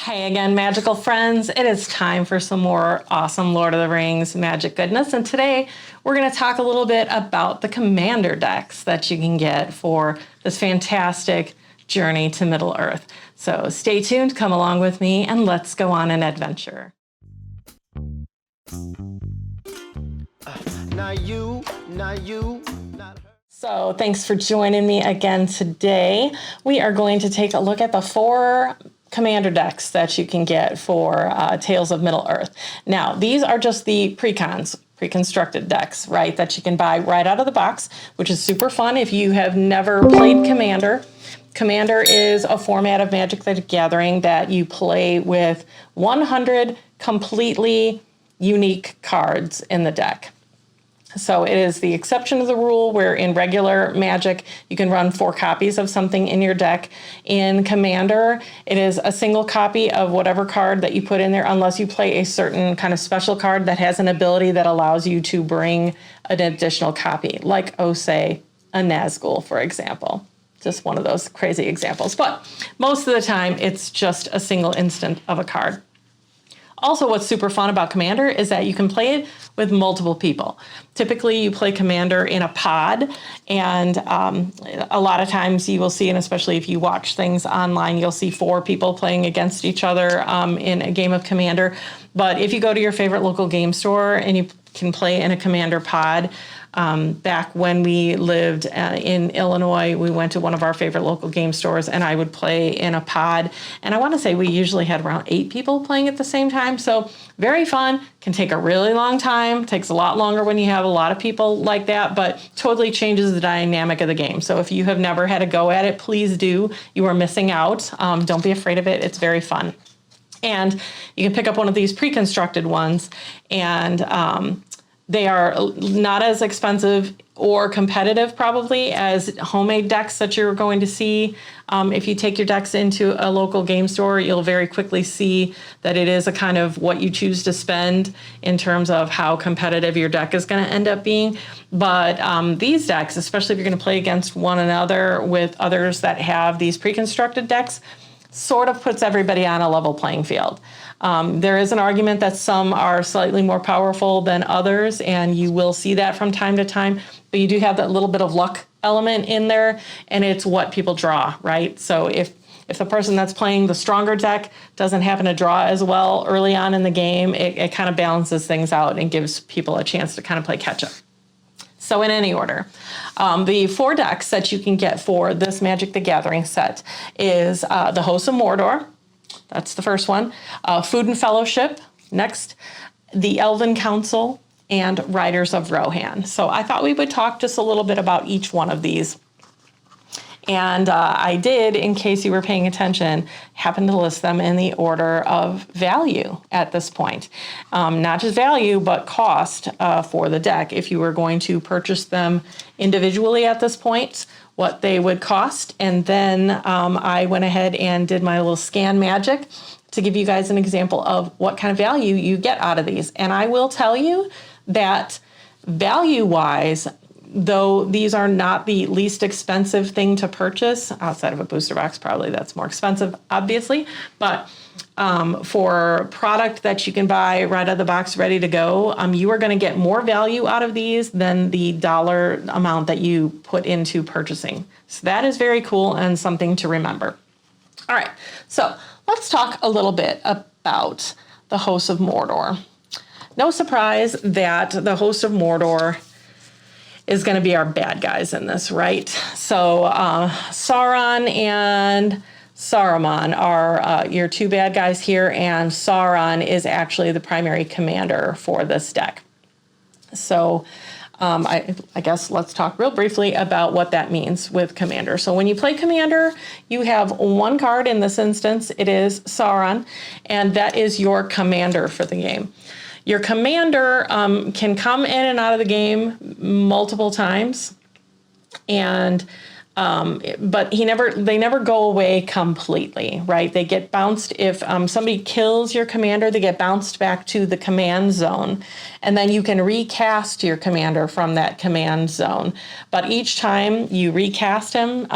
Hey again, magical friends. It is time for some more awesome Lord of the Rings magic goodness. And today we're going to talk a little bit about the commander decks that you can get for this fantastic journey to Middle Earth. So stay tuned, come along with me, and let's go on an adventure. So thanks for joining me again today. We are going to take a look at the 4 commander decks that you can get for Tales of Middle Earth. Now, these are just the pre-constructed decks, right, that you can buy right out of the box, which is super fun if you have never played Commander. Commander is a format of Magic the Gathering that you play with 100 completely unique cards in the deck. So it is the exception of the rule where in regular Magic, you can run 4 copies of something in your deck. In Commander, it is a single copy of whatever card that you put in there, unless you play a certain kind of special card that has an ability that allows you to bring an additional copy, like, oh, say, a Nazgul, for example. Just one of those crazy examples. But most of the time, it's just a single instant of a card. Also, what's super fun about Commander is that you can play it with multiple people. Typically, you play Commander in a pod, and a lot of times you will see, and especially if you watch things online, you'll see 4 people playing against each other in a game of Commander. But if you go to your favorite local game store and you can play in a Commander pod, back when we lived in Illinois, we went to one of our favorite local game stores and I would play in a pod. And I want to say we usually had around 8 people playing at the same time. So very fun, can take a really long time, takes a lot longer when you have a lot of people like that, but totally changes the dynamic of the game. So if you have never had a go at it, please do. You are missing out. Don't be afraid of it. It's very fun. And you can pick up one of these pre-constructed ones, and they are not as expensive or competitive probably as homemade decks that you're going to see. If you take your decks into a local game store, you'll very quickly see that it is a kind of what you choose to spend in terms of how competitive your deck is going to end up being. But these decks, especially if you're going to play against one another with others that have these pre-constructed decks, sort of puts everybody on a level playing field. There is an argument that some are slightly more powerful than others, and you will see that from time to time, but you do have that little bit of luck element in there, and it's what people draw, right? So if the person that's playing the stronger deck doesn't happen to draw as well early on in the game, it kind of balances things out and gives people a chance to kind of play catch up. So in any order, the 4 decks that you can get for this Magic the Gathering set is the Hosts of Mordor. That's the first one. Food and Fellowship. Next, the Elven Council and Riders of Rohan. So I thought we would talk just a little bit about each one of these. And I did, in case you were paying attention, happen to list them in the order of value at this point. Not just value, but cost for the deck. If you were going to purchase them individually at this point, what they would cost. And then I went ahead and did my little scan magic to give you guys an example of what kind of value you get out of these. And I will tell you that value-wise, though these are not the least expensive thing to purchase, outside of a booster box, probably that's more expensive, obviously, but for product that you can buy right out of the box ready to go, you are going to get more value out of these than the dollar amount that you put into purchasing. So that is very cool and something to remember. All right, so let's talk a little bit about the Hosts of Mordor. No surprise that the Hosts of Mordor is going to be our bad guys in this, right? So Sauron and Saruman are your 2 bad guys here, and Sauron is actually the primary commander for this deck. So I guess let's talk real briefly about what that means with Commander. So when you play Commander, you have 1 card. In this instance, it is Sauron, and that is your commander for the game. Your commander can come in and out of the game multiple times, and but they never go away completely, right? They get bounced if somebody kills your commander. They get bounced back to the command zone, and then you can recast your commander from that command zone. But each time you recast him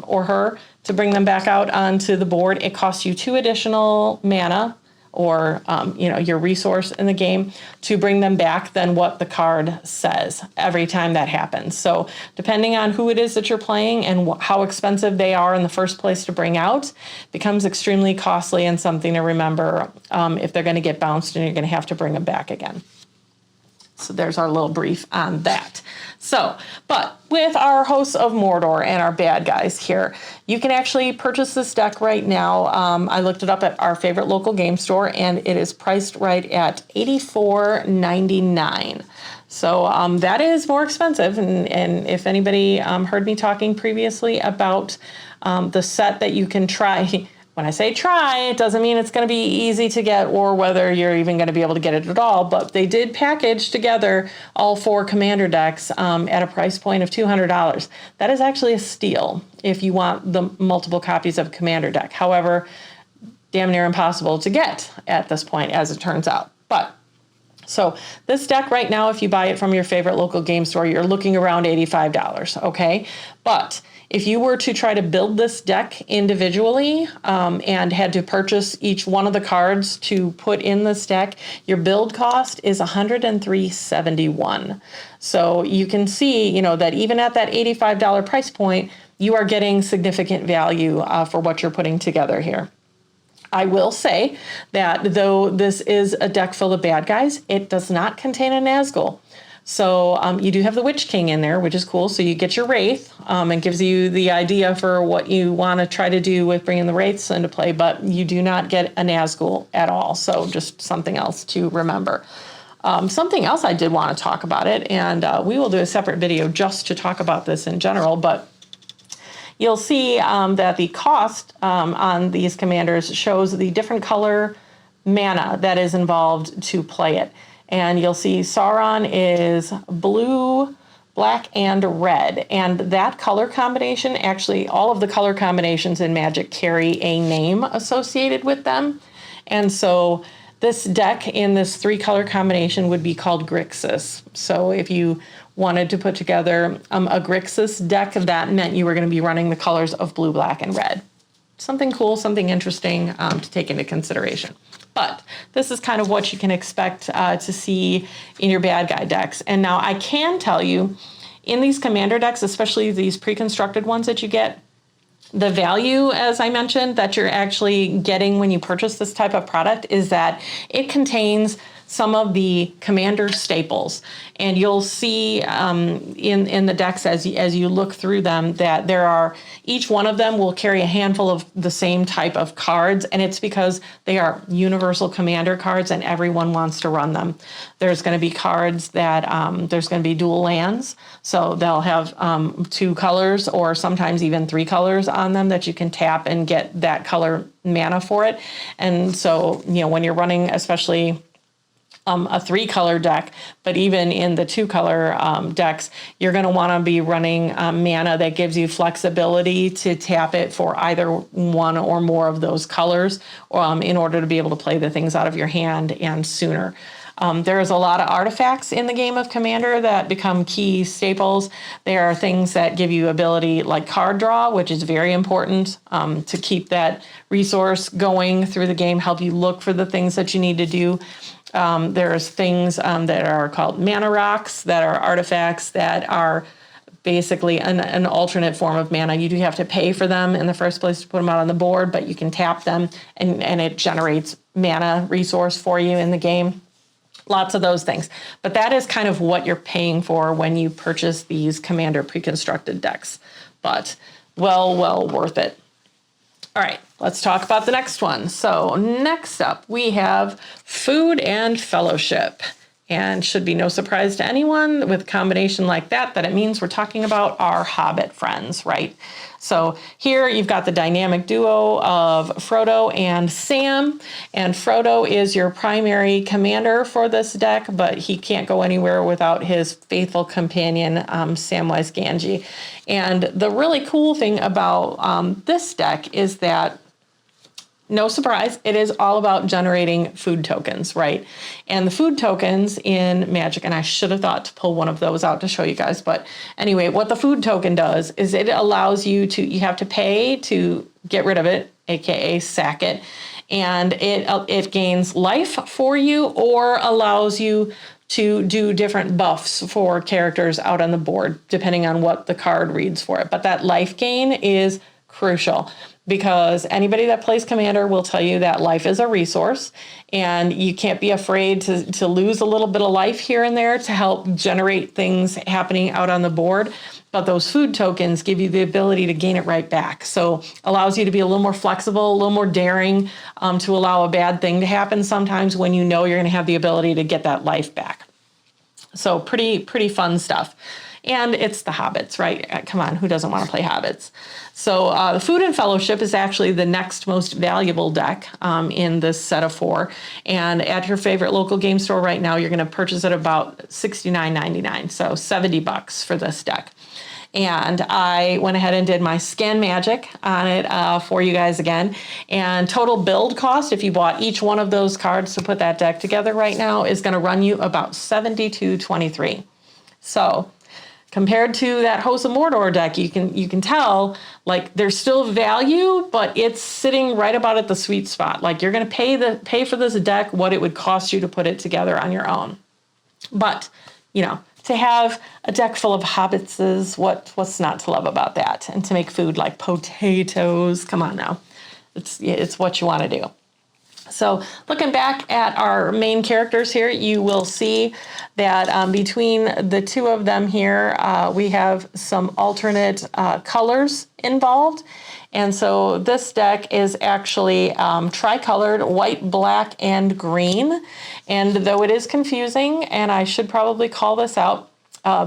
or her, to bring them back out onto the board. It costs you 2 additional mana, or your resource in the game, to bring them back than what the card says every time that happens. So depending on who it is that you're playing and how expensive they are in the first place to bring out, becomes extremely costly and something to remember if they're going to get bounced and you're going to have to bring them back again. So there's our little brief on that. So, but with our Hosts of Mordor and our bad guys here, you can actually purchase this deck right now. I looked it up at our favorite local game store, and it is priced right at $84.99. So that is more expensive. And if anybody heard me talking previously about the set that you can try, when I say try, it doesn't mean it's going to be easy to get or whether you're even going to be able to get it at all, but they did package together all 4 Commander decks at a price point of $200. That is actually a steal if you want the multiple copies of Commander deck. However, damn near impossible to get at this point, as it turns out. But so this deck right now, if you buy it from your favorite local game store, you're looking around $85, okay? But if you were to try to build this deck individually and had to purchase each one of the cards to put in this deck, your build cost is $103.71. So you can see, that even at that $85 price point, you are getting significant value for what you're putting together here. I will say that though this is a deck full of bad guys, it does not contain a Nazgul. So you do have the Witch King in there, which is cool. So you get your Wraith. It gives you the idea for what you want to try to do with bringing the Wraiths into play, but you do not get a Nazgul at all. So just something else to remember. Something else I did want to talk about it, and we will do a separate video just to talk about this in general, but you'll see that the cost on these commanders shows the different color mana that is involved to play it. And you'll see Sauron is blue, black, and red. And that color combination, actually all of the color combinations in Magic carry a name associated with them. And so this deck in this 3-color combination would be called Grixis. So if you wanted to put together a Grixis deck, that meant you were going to be running the colors of blue, black, and red. Something cool, something interesting to take into consideration. But this is kind of what you can expect to see in your bad guy decks. And now I can tell you, in these Commander decks, especially these pre-constructed ones that you get, the value, as I mentioned, that you're actually getting when you purchase this type of product is that it contains some of the Commander staples. And you'll see in the decks as you look through them that each one of them will carry a handful of the same type of cards, and it's because they are universal Commander cards and everyone wants to run them. There's going to be cards that there's going to be dual lands, so they'll have 2 colors or sometimes even 3 colors on them that you can tap and get that color mana for it. And so, when you're running especially a 3-color deck, but even in the 2-color decks, you're going to want to be running mana that gives you flexibility to tap it for either one or more of those colors in order to be able to play the things out of your hand and sooner. There's a lot of artifacts in the game of Commander that become key staples. There are things that give you ability like card draw, which is very important to keep that resource going through the game, help you look for the things that you need to do. There's things that are called mana rocks, that are artifacts that are basically an alternate form of mana. You do have to pay for them in the first place to put them out on the board, but you can tap them and it generates mana resource for you in the game. Lots of those things. But that is kind of what you're paying for when you purchase these Commander pre-constructed decks. But well worth it. All right, let's talk about the next one. So next up, we have Food and Fellowship. And should be no surprise to anyone with a combination like that it means we're talking about our Hobbit friends, right? So here you've got the dynamic duo of Frodo and Sam. And Frodo is your primary commander for this deck, but he can't go anywhere without his faithful companion, Samwise Gamgee. And the really cool thing about this deck is that No surprise, it is all about generating food tokens, right? And the food tokens in Magic, and I should have thought to pull one of those out to show you guys, but anyway, what the food token does is it allows you to, you have to pay to get rid of it, aka sack it, and it gains life for you or allows you to do different buffs for characters out on the board, depending on what the card reads for it. But that life gain is crucial, because anybody that plays Commander will tell you that life is a resource, and you can't be afraid to lose a little bit of life here and there to help generate things happening out on the board. But those food tokens give you the ability to gain it right back. So allows you to be a little more flexible, a little more daring, to allow a bad thing to happen sometimes when you know you're going to have the ability to get that life back. So pretty fun stuff. And it's the Hobbits, right? Come on, who doesn't want to play Hobbits? So the Food and Fellowship is actually the next most valuable deck in this set of 4. And at your favorite local game store right now, you're going to purchase it about $69.99, so $70 for this deck. And I went ahead and did my scan magic on it for you guys again. And total build cost, if you bought each one of those cards to put that deck together right now, is going to run you about $72.23. So compared to that Host of Mordor deck, you can tell, like, there's still value, but it's sitting right about at the sweet spot. Like, you're going to pay for this deck what it would cost you to put it together on your own. But, you know, to have a deck full of hobbitses, what's not to love about that? And to make food like potatoes, come on now. It's what you want to do. So looking back at our main characters here, you will see that between the two of them here, we have some alternate colors involved. And so this deck is actually tricolored, white, black, and green. And though it is confusing, and I should probably call this out,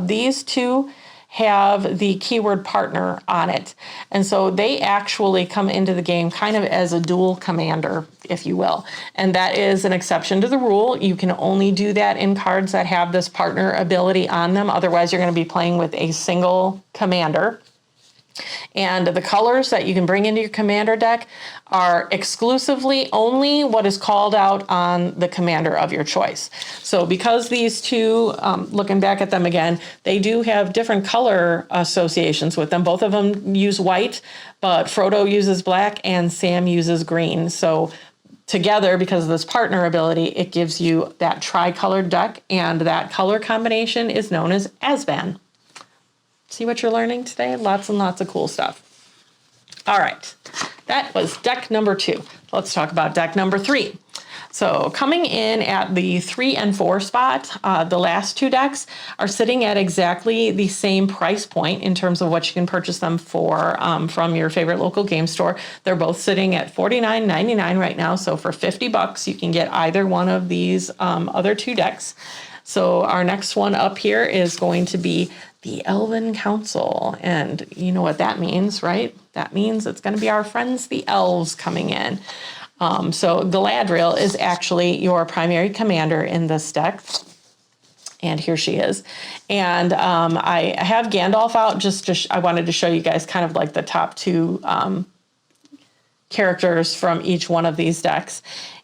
these two have the keyword partner on it. And so they actually come into the game kind of as a dual commander, if you will. And that is an exception to the rule. You can only do that in cards that have this partner ability on them. Otherwise, you're going to be playing with a single commander. And the colors that you can bring into your commander deck are exclusively only what is called out on the commander of your choice. So because these two, looking back at them again, they do have different color associations with them. Both of them use white, but Frodo uses black and Sam uses green. So together, because of this partner ability, it gives you that tricolored deck, and that color combination is known as Asban. See what you're learning today? Lots and lots of cool stuff. All right, that was deck number 2. Let's talk about deck number 3. So coming in at the 3 and 4 spot, the last 2 decks are sitting at exactly the same price point in terms of what you can purchase them for from your favorite local game store. They're both sitting at $49.99 right now. So for $50, you can get either one of these other 2 decks. So our next one up here is going to be the Elven Council. And you know what that means, right? That means it's going to be our friends, the elves, coming in. So Galadriel is actually your primary commander in this deck. And here she is. And I have Gandalf out I wanted to show you guys kind of like the top 2 characters from each one of these decks.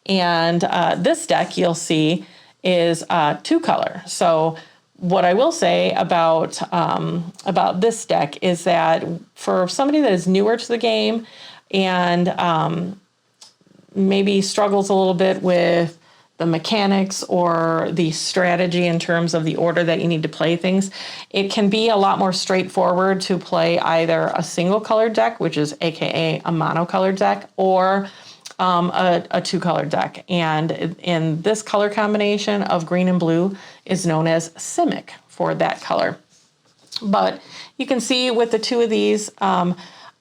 And this deck, you'll see, is 2 color. So what I will say about this deck is that for somebody that is newer to the game and maybe struggles a little bit with the mechanics or the strategy in terms of the order that you need to play things, it can be a lot more straightforward to play either a single colored deck, which is AKA a monocolored deck, or a 2-color deck. And in this color combination of green and blue is known as Simic for that color. But you can see with the 2 of these,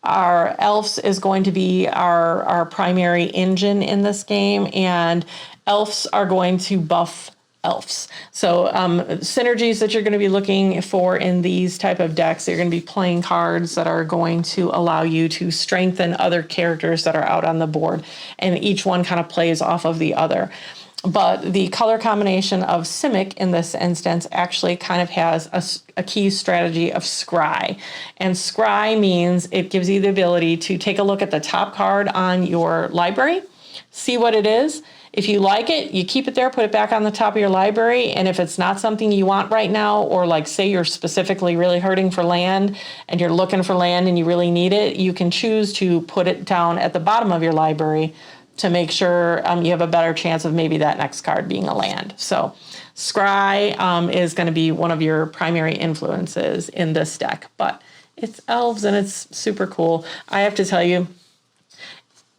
our elves is going to be our primary engine in this game, and elves are going to buff elves. So synergies that you're going to be looking for in these type of decks, you're going to be playing cards that are going to allow you to strengthen other characters that are out on the board, and each one kind of plays off of the other. But the color combination of Simic in this instance actually kind of has a key strategy of Scry. And Scry means it gives you the ability to take a look at the top card on your library, see what it is. If you like it, you keep it there, put it back on the top of your library. And if it's not something you want right now, or like say you're specifically really hurting for land and you're looking for land and you really need it, you can choose to put it down at the bottom of your library to make sure you have a better chance of maybe that next card being a land. So Scry is going to be one of your primary influences in this deck, but it's elves and it's super cool. I have to tell you,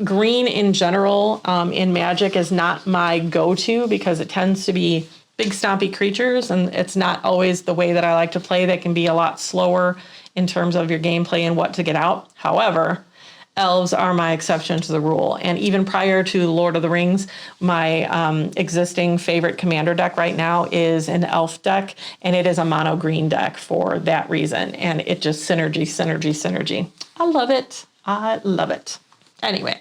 green in general in Magic is not my go-to because it tends to be big stompy creatures, and it's not always the way that I like to play. That can be a lot slower in terms of your gameplay and what to get out. However, elves are my exception to the rule. And even prior to Lord of the Rings, my existing favorite commander deck right now is an elf deck, and it is a mono green deck for that reason. And it just synergy. I love it. I love it. Anyway.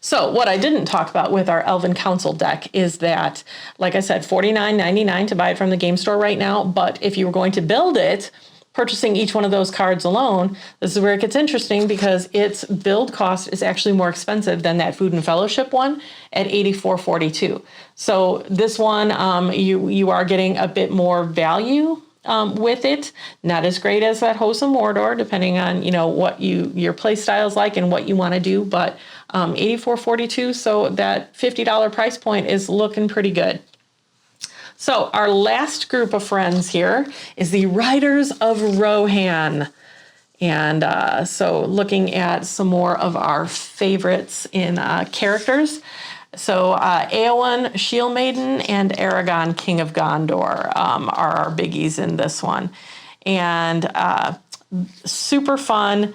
So what I didn't talk about with our Elven Council deck is that, like I said, $49.99 to buy it from the game store right now. But if you were going to build it, purchasing each one of those cards alone, this is where it gets interesting because its build cost is actually more expensive than that Food and Fellowship one at $84.42. So this one, you are getting a bit more value with it. Not as great as that House of Mordor, depending on what your play style is like and what you want to do. But $84.42, so that $50 price point is looking pretty good. So our last group of friends here is the Riders of Rohan. And so looking at some more of our favorites in characters. So Éowyn, Shield Maiden, and Aragorn, King of Gondor are our biggies in this one. And super fun.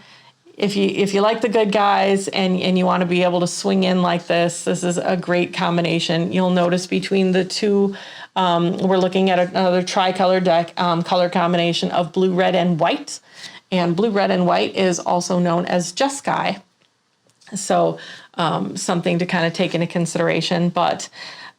If you like the good guys and you want to be able to swing in like this is a great combination. You'll notice between the two, we're looking at another tricolor deck, color combination of blue, red, and white. And blue, red, and white is also known as Jeskai. So something to kind of take into consideration. But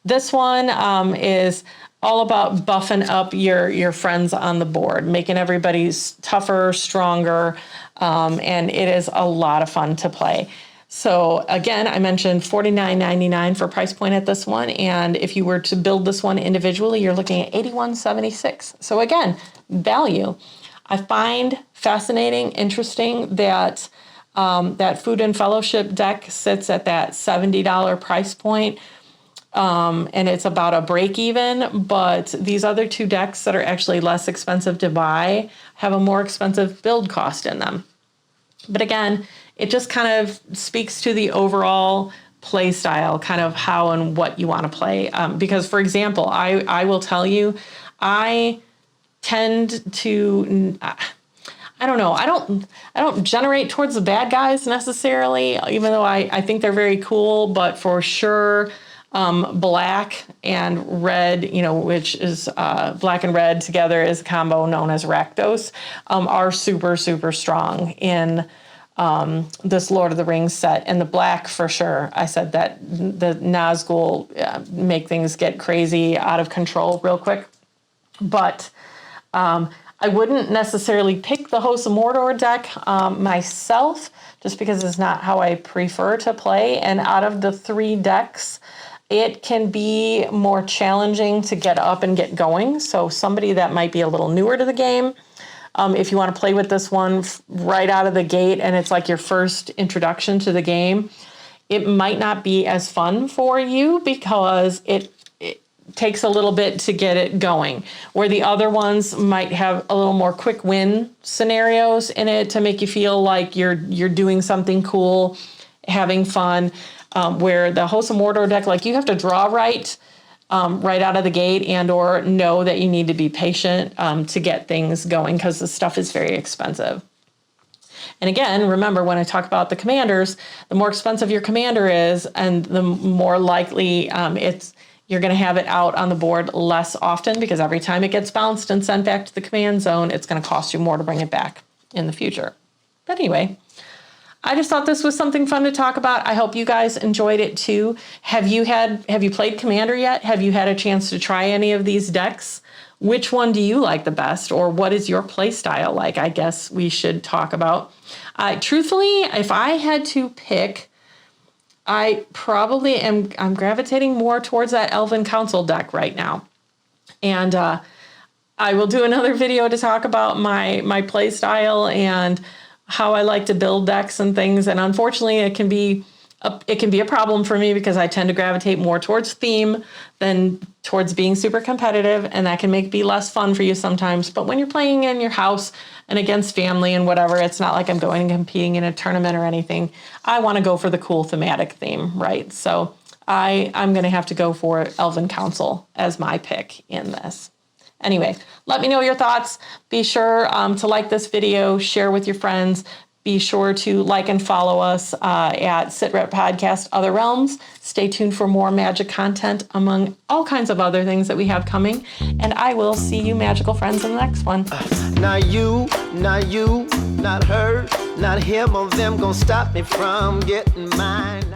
this one is all about buffing up your friends on the board, making everybody tougher, stronger, and it is a lot of fun to play. So again, I mentioned $49.99 for price point at this one, and if you were to build this one individually, you're looking at $81.76. So again, value. I find fascinating, interesting that that Food and Fellowship deck sits at that $70 price point. And it's about a break even, but these other two decks that are actually less expensive to buy have a more expensive build cost in them. But again, it just kind of speaks to the overall play style, kind of how and what you want to play. Because for example, I will tell you, I tend to, I don't know. I don't generate towards the bad guys necessarily, even though I think they're very cool, but for sure, black and red, which is black and red together is a combo known as Rakdos, are super, super strong in this Lord of the Rings set. And the black, for sure, I said that the Nazgul make things get crazy, out of control real quick. But I wouldn't necessarily pick the House of Mordor deck myself, just because it's not how I prefer to play. And out of the three decks, it can be more challenging to get up and get going. So somebody that might be a little newer to the game, if you want to play with this one right out of the gate and it's like your first introduction to the game, it might not be as fun for you because it takes a little bit to get it going, where the other ones might have a little more quick win scenarios in it to make you feel like you're doing something cool, having fun. Where the House of Mordor deck, like you have to draw right out of the gate and or know that you need to be patient to get things going because the stuff is very expensive. And again, remember when I talk about the commanders, the more expensive your commander is and the more likely you're going to have it out on the board less often, because every time it gets bounced and sent back to the command zone, it's going to cost you more to bring it back in the future. But anyway, I just thought this was something fun to talk about. I hope you guys enjoyed it too. Have you played Commander yet? Have you had a chance to try any of these decks? Which one do you like the best, or what is your play style like? I guess we should talk about. Truthfully, if I had to pick, I probably I'm gravitating more towards that Elven Council deck right now. And I will do another video to talk about my play style and how I like to build decks and things. And unfortunately, it can be a problem for me because I tend to gravitate more towards theme than towards being super competitive, and that can be less fun for you sometimes. But when you're playing in your house and against family and whatever, it's not like I'm going and competing in a tournament or anything. I want to go for the cool thematic theme, right? So I'm going to have to go for Elven Council as my pick in this. Anyway, let me know your thoughts. Be sure to like this video, share with your friends. Be sure to like and follow us at SITREP Podcast Other Realms. Stay tuned for more magic content among all kinds of other things that we have coming. And I will see you magical friends in the next one. Not you, not her, not him or them gonna stop me from getting mine.